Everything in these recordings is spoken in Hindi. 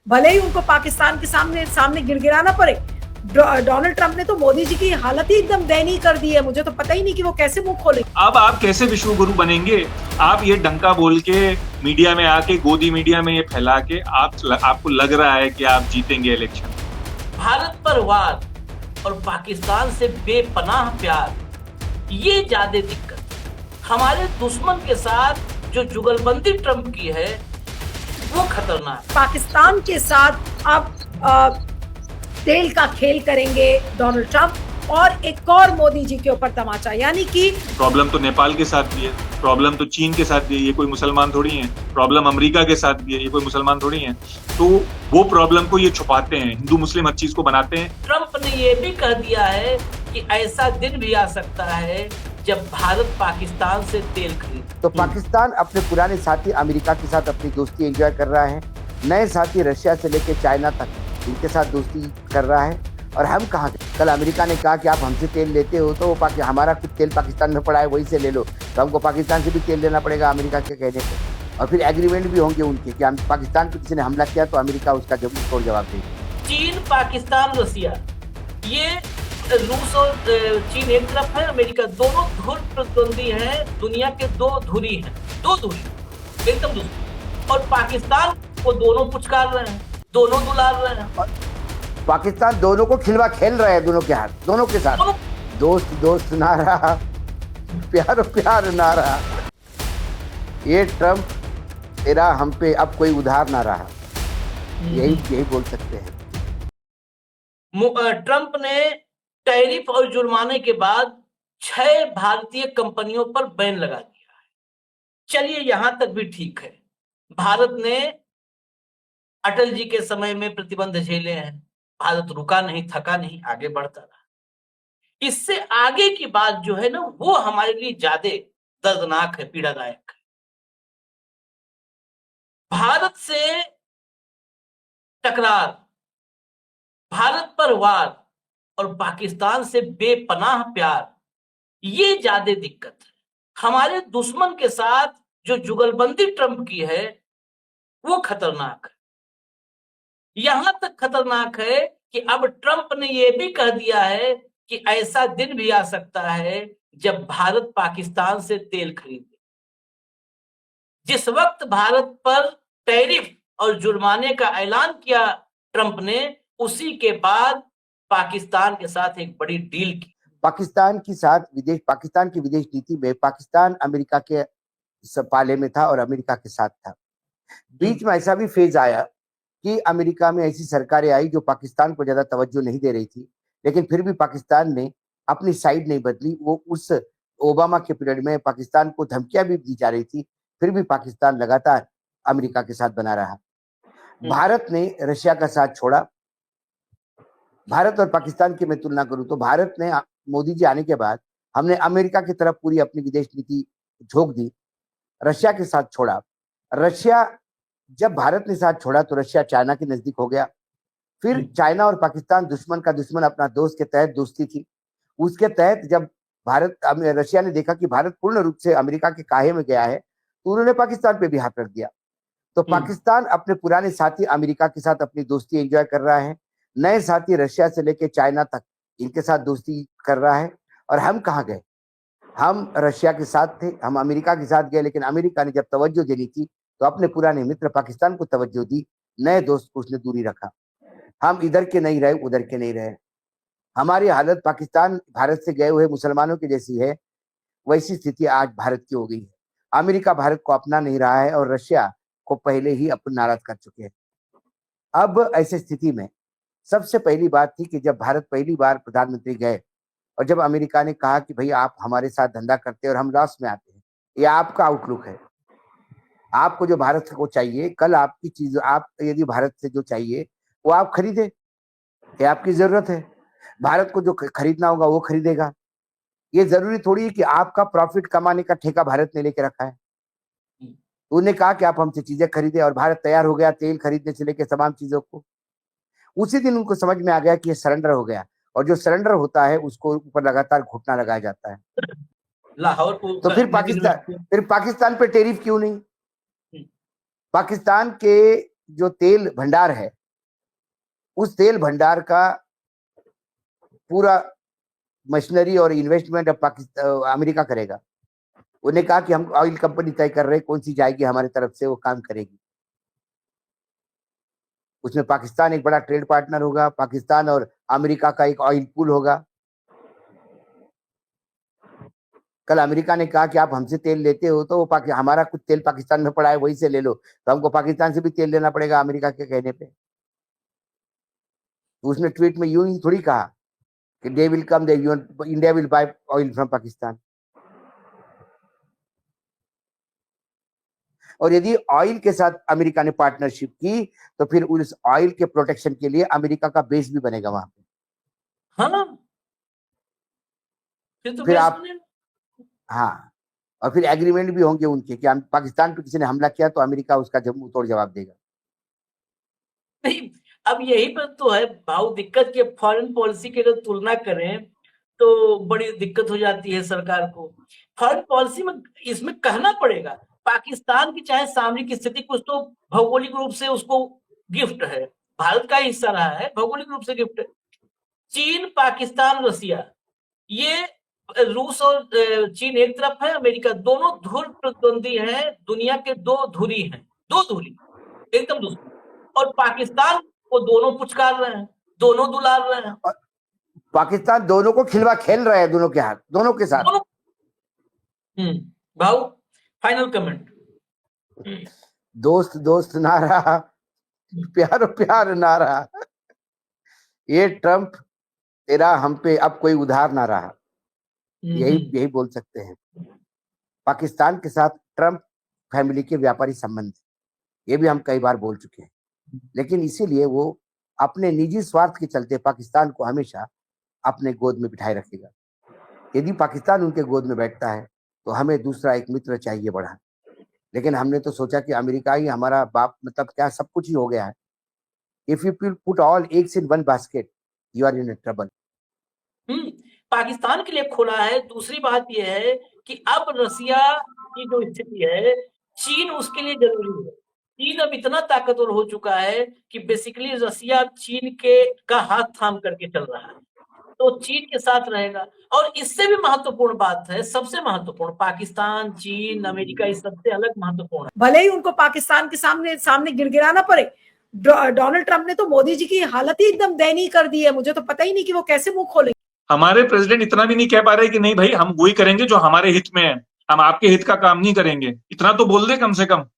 भले ही उनको पाकिस्तान के सामने सामने गिड़गिड़ाना पड़े। डोनाल्ड ट्रंप ने तो मोदी जी की हालत ही एकदम दयनीय कर दी है। मुझे तो पता ही नहीं कि वो कैसे मुंह खोलेंगे। अब आप कैसे विश्व गुरु बनेंगे? आप ये डंका बोल के मीडिया में आके, गोदी मीडिया में ये फैला के आपको लग रहा है कि आप जीतेंगे इलेक्शन। भारत पर वार और पाकिस्तान से बेपनाह प्यार, ये ज्यादा दिक्कत। हमारे दुश्मन के साथ जो जुगलबंदी ट्रंप की है वो खतरनाक। पाकिस्तान के साथ अब तेल का खेल करेंगे डोनाल्ड ट्रंप और एक और मोदी जी के ऊपर तमाचा, यानी कि प्रॉब्लम तो नेपाल के साथ भी है, प्रॉब्लम तो चीन के साथ भी है, ये कोई मुसलमान थोड़ी है। प्रॉब्लम अमेरिका के साथ भी है, ये कोई मुसलमान थोड़ी है। तो वो प्रॉब्लम को ये छुपाते हैं, हिंदू मुस्लिम हर चीज को बनाते हैं। ट्रंप ने ये भी कह दिया है कि ऐसा दिन भी आ सकता है जब भारत पाकिस्तान से तेल खरीदे। तो पाकिस्तान अपने पुराने साथी अमेरिका के साथ अपनी दोस्ती एंजॉय कर रहा है, नए साथी रशिया से लेकर चाइना तक इनके साथ दोस्ती कर रहा है। और हम कहाँ गए? कल अमेरिका ने कहा कि आप हमसे तेल लेते हो तो हमारा कुछ तेल पाकिस्तान में पड़ा है, वहीं से ले लो। तो हमको पाकिस्तान से भी तेल लेना पड़ेगा अमेरिका के कहने पे। और फिर एग्रीमेंट भी होंगे उनके कि हम पाकिस्तान पे किसी ने हमला किया तो अमेरिका उसका तोड़ जवाब देगा। चीन, पाकिस्तान, रसिया, ये रूस और चीन एक तरफ है, अमेरिका, दोनों धुर प्रतिद्वंदी हैं, दुनिया के दो धुरी हैं, दो धुरी एकदम दूसरी। और पाकिस्तान को दोनों पुचकार रहे हैं, दोनों दुलार रहे हैं। पाकिस्तान दोनों को खिलवा खेल रहे हैं, दोनों के हाथ, दोनों के साथ। दोस्त दोस्त ना रहा, प्यार प्यार ना रहा। ये ट्रंप तेरा हम पे अब कोई उधार ना रहा, यही बोल सकते हैं। ट्रंप ने टैरिफ और जुर्माने के बाद 6 भारतीय कंपनियों पर बैन लगा दिया है। चलिए यहां तक भी ठीक है। भारत ने अटल जी के समय में प्रतिबंध झेले हैं, भारत रुका नहीं, थका नहीं, आगे बढ़ता रहा। इससे आगे की बात जो है ना, वो हमारे लिए ज्यादा दर्दनाक है, पीड़ादायक है। भारत से टकरार, भारत पर वार और पाकिस्तान से बेपनाह प्यार, ये ज्यादा दिक्कत है। हमारे दुश्मन के साथ जो जुगलबंदी ट्रंप की है वो खतरनाक है। यहां तक खतरनाक है कि अब ट्रंप ने यह भी कह दिया है कि ऐसा दिन भी आ सकता है जब भारत पाकिस्तान से तेल खरीदे। जिस वक्त भारत पर टैरिफ और जुर्माने का ऐलान किया ट्रंप ने, उसी के बाद पाकिस्तान के साथ एक बड़ी डील की। पाकिस्तान की विदेश नीति में पाकिस्तान अमेरिका के पाले में था और अमेरिका के साथ था। बीच में ऐसा भी फेज आया कि अमेरिका में ऐसी सरकारें आई जो पाकिस्तान को ज्यादा तवज्जो नहीं दे रही थी, लेकिन फिर भी पाकिस्तान ने अपनी साइड नहीं बदली। वो उस ओबामा के पीरियड में पाकिस्तान को धमकियां भी दी जा रही थी, फिर भी पाकिस्तान लगातार अमेरिका के साथ बना रहा। भारत ने रशिया का साथ छोड़ा। भारत और पाकिस्तान की मैं तुलना करूं तो भारत ने मोदी जी आने के बाद हमने अमेरिका की तरफ पूरी अपनी विदेश नीति झोंक दी, रशिया के साथ छोड़ा। रशिया जब भारत ने साथ छोड़ा तो रशिया चाइना के नजदीक हो गया। फिर चाइना और पाकिस्तान दुश्मन का दुश्मन अपना दोस्त के तहत दोस्ती थी। उसके तहत जब रशिया ने देखा कि भारत पूर्ण रूप से अमेरिका के काहे में गया है तो उन्होंने पाकिस्तान पे भी हाथ रख दिया। तो पाकिस्तान अपने पुराने साथी अमेरिका के साथ अपनी दोस्ती एंजॉय कर रहा है, नए साथी रशिया से लेकर चाइना तक इनके साथ दोस्ती कर रहा है। और हम कहाँ गए? हम रशिया के साथ थे, हम अमेरिका के साथ गए, लेकिन अमेरिका ने जब तवज्जो देनी थी तो अपने पुराने मित्र पाकिस्तान को तवज्जो दी, नए दोस्त को उसने दूरी रखा। हम इधर के नहीं रहे, उधर के नहीं रहे। हमारी हालत पाकिस्तान भारत से गए हुए मुसलमानों की जैसी है, वैसी स्थिति आज भारत की हो गई है। अमेरिका भारत को अपना नहीं रहा है और रशिया को पहले ही अपन नाराज कर चुके हैं। अब ऐसी स्थिति में सबसे पहली बात थी कि जब भारत पहली बार प्रधानमंत्री गए और जब अमेरिका ने कहा कि भाई आप हमारे साथ धंधा करते हैं और हम लॉस में आते हैं, ये आपका आउटलुक है। आपको जो भारत को चाहिए, कल आपकी चीज आप यदि भारत से जो चाहिए वो आप खरीदे, ये आपकी जरूरत है। भारत को जो खरीदना होगा वो खरीदेगा। ये जरूरी थोड़ी है कि आपका प्रॉफिट कमाने का ठेका भारत ने लेके रखा है। उन्होंने कहा कि आप हमसे चीजें खरीदे और भारत तैयार हो गया तेल खरीदने से लेकर तमाम चीजों को। उसी दिन उनको समझ में आ गया कि ये सरेंडर हो गया, और जो सरेंडर होता है उसको ऊपर लगातार घुटना लगाया जाता है। लाहौर को तो फिर पाकिस्तान पे टैरिफ क्यों नहीं? पाकिस्तान के जो तेल भंडार है, उस तेल भंडार का पूरा मशीनरी और इन्वेस्टमेंट अब पाकिस्तान अमेरिका करेगा। उन्हें कहा कि हम ऑयल कंपनी तय कर रहे हैं कौन सी जाएगी हमारी तरफ से, वो काम करेगी। उसमें पाकिस्तान एक बड़ा ट्रेड पार्टनर होगा, पाकिस्तान और अमेरिका का एक ऑयल पूल होगा। कल अमेरिका ने कहा कि आप हमसे तेल लेते हो तो वो हमारा कुछ तेल पाकिस्तान में पड़ा है, वहीं से ले लो, तो हमको पाकिस्तान से भी तेल लेना पड़ेगा अमेरिका के कहने पे। तो उसने ट्वीट में यूं ही थोड़ी कहा कि day will come India will buy oil from Pakistan. और यदि ऑयल के साथ अमेरिका ने पार्टनरशिप की तो फिर उस ऑयल के प्रोटेक्शन के लिए अमेरिका का बेस भी बनेगा वहां पे। हाँ, तो फिर आप हाँ, और फिर एग्रीमेंट भी होंगे उनके कि पाकिस्तान पे किसी ने हमला किया तो अमेरिका उसका मुंह तोड़ जवाब देगा। नहीं, अब यही पर तो है भाव दिक्कत की। फॉरेन पॉलिसी की अगर तुलना करें तो बड़ी दिक्कत हो जाती है सरकार को। फॉरेन पॉलिसी में इसमें कहना पड़ेगा पाकिस्तान की चाहे सामरिक स्थिति कुछ तो भौगोलिक रूप से उसको गिफ्ट है, भारत का हिस्सा रहा है, भौगोलिक रूप से गिफ्ट है। चीन, पाकिस्तान, रसिया, ये रूस और चीन एक तरफ है, अमेरिका, दोनों धुर प्रतिद्वंदी हैं, दुनिया के दो धुरी हैं, दो धुरी एकदम दूसरी। और पाकिस्तान को दोनों पुचकार रहे हैं, दोनों दुलार रहे हैं। पाकिस्तान दोनों को खिलवा खेल रहा है, दोनों के हाथ, दोनों के साथ। भाऊ फाइनल कमेंट। दोस्त दोस्त ना रहा, प्यार प्यार ना रहा, ये ट्रम्प तेरा हम पे अब कोई उधार ना रहा, यही बोल सकते हैं। पाकिस्तान के साथ ट्रम्प फैमिली के व्यापारी संबंध, ये भी हम कई बार बोल चुके हैं, लेकिन इसीलिए वो अपने निजी स्वार्थ के चलते पाकिस्तान को हमेशा अपने गोद में बिठाए रखेगा। यदि पाकिस्तान उनके गोद में बैठता है तो हमें दूसरा एक मित्र चाहिए बड़ा, लेकिन हमने तो सोचा कि अमेरिका ही हमारा बाप, मतलब क्या सब कुछ ही हो गया है। If you put all eggs in one basket you are in trouble. Pakistan के लिए खुला है। दूसरी बात यह है कि अब रसिया की जो स्थिति है, चीन उसके लिए जरूरी है। चीन अब इतना ताकतवर हो चुका है कि बेसिकली रसिया चीन के का हाथ थाम करके चल रहा है, तो चीन के साथ रहेगा। और इससे भी महत्वपूर्ण बात है, सबसे महत्वपूर्ण, पाकिस्तान, चीन, अमेरिका इस सबसे अलग महत्वपूर्ण है। भले ही उनको पाकिस्तान के सामने गिड़गिड़ाना पड़े। डोनाल्ड ट्रंप ने तो मोदी जी की हालत ही एकदम दयनीय कर दी है। मुझे तो पता ही नहीं कि वो कैसे मुंह खोलेंगे। हमारे प्रेसिडेंट इतना भी नहीं कह पा रहे कि नहीं भाई हम वही करेंगे जो हमारे हित में है, हम आपके हित का काम नहीं करेंगे। इतना तो बोल दे कम से कम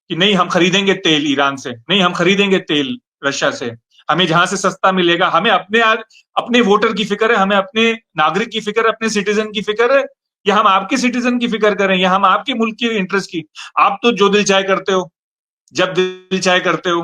कि नहीं हम खरीदेंगे तेल ईरान से, नहीं हम खरीदेंगे तेल रशिया से, हमें जहां से सस्ता मिलेगा। हमें अपने वोटर की फिक्र है, हमें अपने नागरिक की फिक्र है, अपने सिटीजन की फिक्र है, या हम आपके सिटीजन की फिक्र करें, या हम आपके मुल्क की इंटरेस्ट की। आप तो जो दिल चाहे करते हो, जब दिल चाहे करते हो।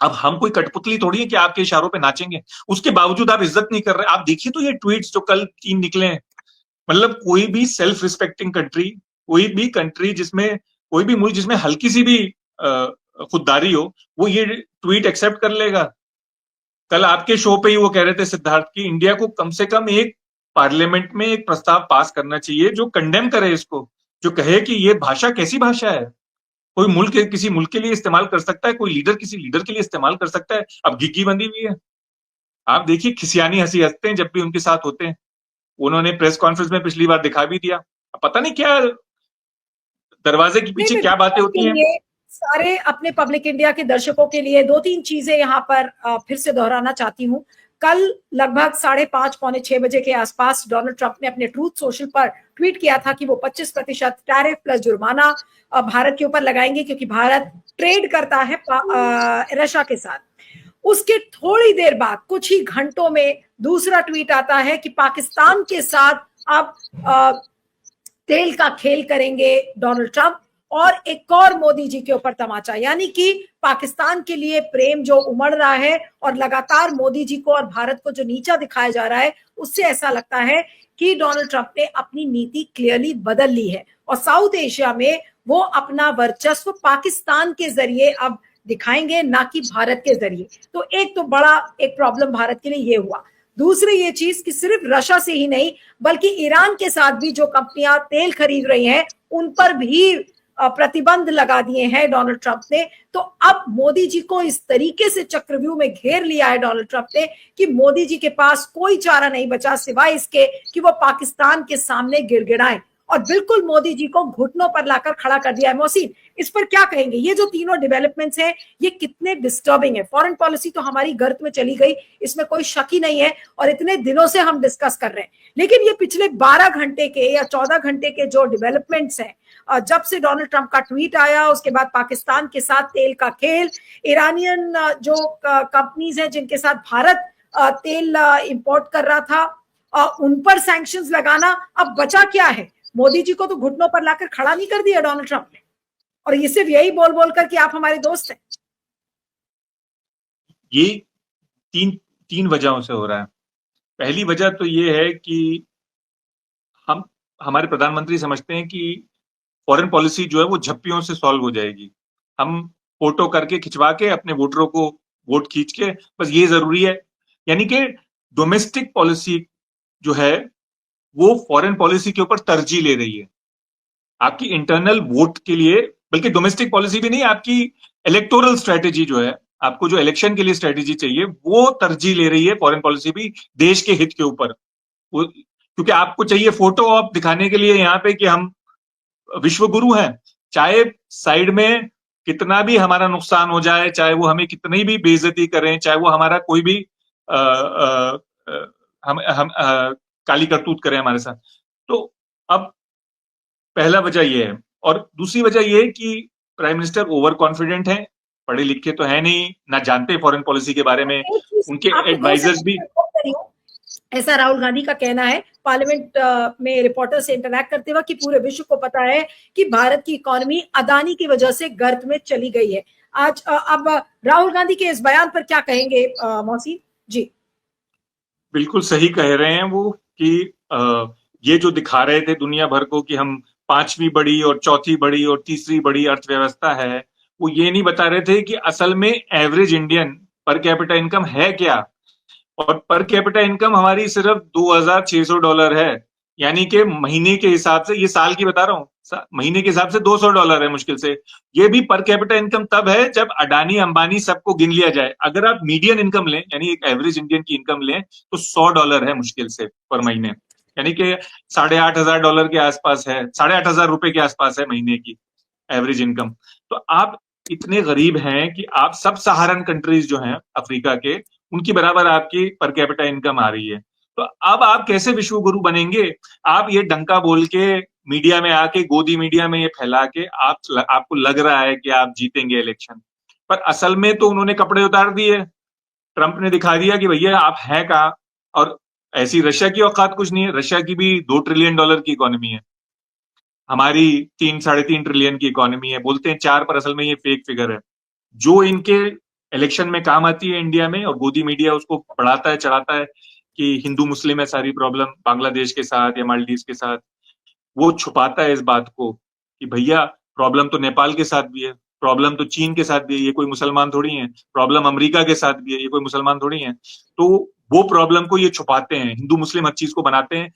अब हम कोई कठपुतली थोड़ी है कि आपके इशारों पे नाचेंगे। उसके बावजूद आप इज्जत नहीं कर रहे। आप देखिए तो ये ट्वीट्स जो कल 3 निकले हैं, मतलब कोई भी सेल्फ रिस्पेक्टिंग कंट्री, कोई भी कंट्री जिसमें, कोई भी मुल्क जिसमें हल्की सी भी खुददारी हो, वो ये ट्वीट एक्सेप्ट कर लेगा। कल आपके शो पे ही वो कह रहे थे सिद्धार्थ की इंडिया को कम से कम एक पार्लियामेंट में एक प्रस्ताव पास करना चाहिए जो कंडेम करे इसको, जो कहे कि ये भाषा कैसी भाषा है। कोई मुल्क किसी मुल्क के लिए इस्तेमाल कर सकता है, कोई लीडर किसी लीडर के लिए इस्तेमाल कर सकता है। अब घिग्गी बंदी हुई है। आप देखिए खिसियानी हंसी हंसते हैं जब भी उनके साथ होते हैं। उन्होंने प्रेस कॉन्फ्रेंस में पिछली बार दिखा भी दिया। पता नहीं क्या दरवाजे के पीछे क्या बातें होती हैं। सारे अपने पब्लिक इंडिया के दर्शकों के लिए 2-3 चीजें यहाँ पर फिर से दोहराना चाहती हूँ। कल लगभग 5:30 पौने 6 बजे के आसपास डोनाल्ड ट्रंप ने अपने ट्रूथ सोशल पर ट्वीट किया था कि वो 25% टैरिफ प्लस जुर्माना भारत के ऊपर लगाएंगे, क्योंकि भारत ट्रेड करता है रशिया के साथ। उसके थोड़ी देर बाद, कुछ ही घंटों में, दूसरा ट्वीट आता है कि पाकिस्तान के साथ अब तेल का खेल करेंगे डोनाल्ड ट्रंप, और एक और मोदी जी के ऊपर तमाचा। यानी कि पाकिस्तान के लिए प्रेम जो उमड़ रहा है और लगातार मोदी जी को और भारत को जो नीचा दिखाया जा रहा है, उससे ऐसा लगता है कि डोनाल्ड ट्रंप ने अपनी नीति क्लियरली बदल ली है और साउथ एशिया में वो अपना वर्चस्व पाकिस्तान के जरिए अब दिखाएंगे, ना कि भारत के जरिए। तो एक तो बड़ा एक प्रॉब्लम भारत के लिए ये हुआ। दूसरी ये चीज कि सिर्फ रशिया से ही नहीं बल्कि ईरान के साथ भी जो कंपनियां तेल खरीद रही हैं, उन पर भी प्रतिबंध लगा दिए हैं डोनाल्ड ट्रंप ने, तो अब मोदी जी को इस तरीके से चक्रव्यूह में घेर लिया है डोनाल्ड ट्रंप ने कि मोदी जी के पास कोई चारा नहीं बचा सिवाय इसके कि वो पाकिस्तान के सामने गिड़गिड़ाएं, और बिल्कुल मोदी जी को घुटनों पर लाकर खड़ा कर दिया है। मोहसिन, इस पर क्या कहेंगे? ये जो तीनों डेवलपमेंट्स हैं ये कितने डिस्टर्बिंग है? फॉरेन पॉलिसी तो हमारी गर्त में चली गई, इसमें कोई शक ही नहीं है, और इतने दिनों से हम डिस्कस कर रहे हैं, लेकिन ये पिछले 12 घंटे के या 14 घंटे के जो डेवलपमेंट्स हैं, जब से डोनाल्ड ट्रंप का ट्वीट आया, उसके बाद पाकिस्तान के साथ तेल का खेल, ईरानियन जो कंपनीज हैं जिनके साथ भारत तेल इंपोर्ट कर रहा था, उन पर सैंक्शंस लगाना, अब बचा क्या है? मोदी जी को तो घुटनों पर लाकर खड़ा नहीं कर दिया डोनाल्ड ट्रंप ने, और ये सिर्फ यही बोल बोल कर कि आप हमारे दोस्त हैं। ये तीन वजहों से हो रहा है। पहली वजह तो ये है कि हमारे प्रधानमंत्री समझते हैं कि फॉरेन पॉलिसी जो है वो झप्पियों से सॉल्व हो जाएगी, हम फोटो करके खिंचवा के अपने वोटरों को वोट खींच के, बस ये जरूरी है। यानी कि डोमेस्टिक पॉलिसी जो है वो फॉरेन पॉलिसी के ऊपर तरजीह ले रही है। आपकी इंटरनल वोट के लिए, बल्कि डोमेस्टिक पॉलिसी भी नहीं, आपकी इलेक्टोरल स्ट्रेटेजी जो है, आपको जो इलेक्शन के लिए स्ट्रेटेजी चाहिए, वो तरजीह ले रही है फॉरेन पॉलिसी भी देश के हित के ऊपर। क्योंकि आपको चाहिए फोटो ऑप दिखाने के लिए यहाँ पे कि हम विश्व गुरु हैं, चाहे साइड में कितना भी हमारा नुकसान हो जाए, चाहे वो हमें कितनी भी बेइज्जती करें, चाहे वो हमारा कोई भी हम काली करतूत करें हमारे साथ। तो अब पहला वजह ये है, और दूसरी वजह ये है कि प्राइम मिनिस्टर ओवर कॉन्फिडेंट हैं, पढ़े लिखे तो है नहीं, ना जानते फॉरेन पॉलिसी के बारे में, उनके एडवाइजर्स भी। ऐसा राहुल गांधी का कहना है पार्लियामेंट में रिपोर्टर से इंटरैक्ट करते हुए कि पूरे विश्व को पता है कि भारत की इकोनॉमी अदानी की वजह से गर्त में चली गई है। आज अब राहुल गांधी के इस बयान पर क्या कहेंगे मोहसिन जी? बिल्कुल सही कह रहे हैं वो कि ये जो दिखा रहे थे दुनिया भर को कि हम 5वीं बड़ी और चौथी बड़ी और तीसरी बड़ी अर्थव्यवस्था है, वो ये नहीं बता रहे थे कि असल में average Indian per capita income है क्या। और पर कैपिटा इनकम हमारी सिर्फ $2,600 है, यानी कि महीने के हिसाब से, ये साल की बता रहा हूँ, महीने के हिसाब से $200 है मुश्किल से। ये भी पर कैपिटा इनकम तब है जब अडानी अंबानी सबको गिन लिया जाए। अगर आप मीडियन इनकम लें, यानी एक एवरेज इंडियन की इनकम लें, तो $100 है मुश्किल से पर महीने, यानी कि $8,500 के आसपास है, $8,500 के आसपास है महीने की एवरेज इनकम। तो आप इतने गरीब हैं कि आप सब सहारन कंट्रीज जो हैं अफ्रीका के, उनकी बराबर आपकी पर कैपिटा इनकम आ रही है। तो अब आप कैसे विश्व गुरु बनेंगे? आप ये डंका बोल के मीडिया में आके, गोदी मीडिया में ये फैला के आपको लग रहा है कि आप जीतेंगे इलेक्शन, पर असल में तो उन्होंने कपड़े उतार दिए। ट्रंप ने दिखा दिया कि भैया आप हैं कहाँ। और ऐसी रशिया की औकात कुछ नहीं है, रशिया की भी $2 ट्रिलियन की इकोनॉमी है, हमारी 3-3.5 ट्रिलियन की इकोनॉमी है। बोलते हैं 4, पर असल में ये फेक फिगर है जो इनके इलेक्शन में काम आती है इंडिया में, और गोदी मीडिया उसको बढ़ाता है, चढ़ाता है कि हिंदू मुस्लिम है सारी प्रॉब्लम बांग्लादेश के साथ या मालदीव के साथ। वो छुपाता है इस बात को कि भैया प्रॉब्लम तो नेपाल के साथ भी है, प्रॉब्लम तो चीन के साथ भी है, ये कोई मुसलमान थोड़ी है, प्रॉब्लम अमेरिका के साथ भी है, ये कोई मुसलमान थोड़ी है। तो वो प्रॉब्लम को ये छुपाते हैं, हिंदू मुस्लिम हर चीज को बनाते हैं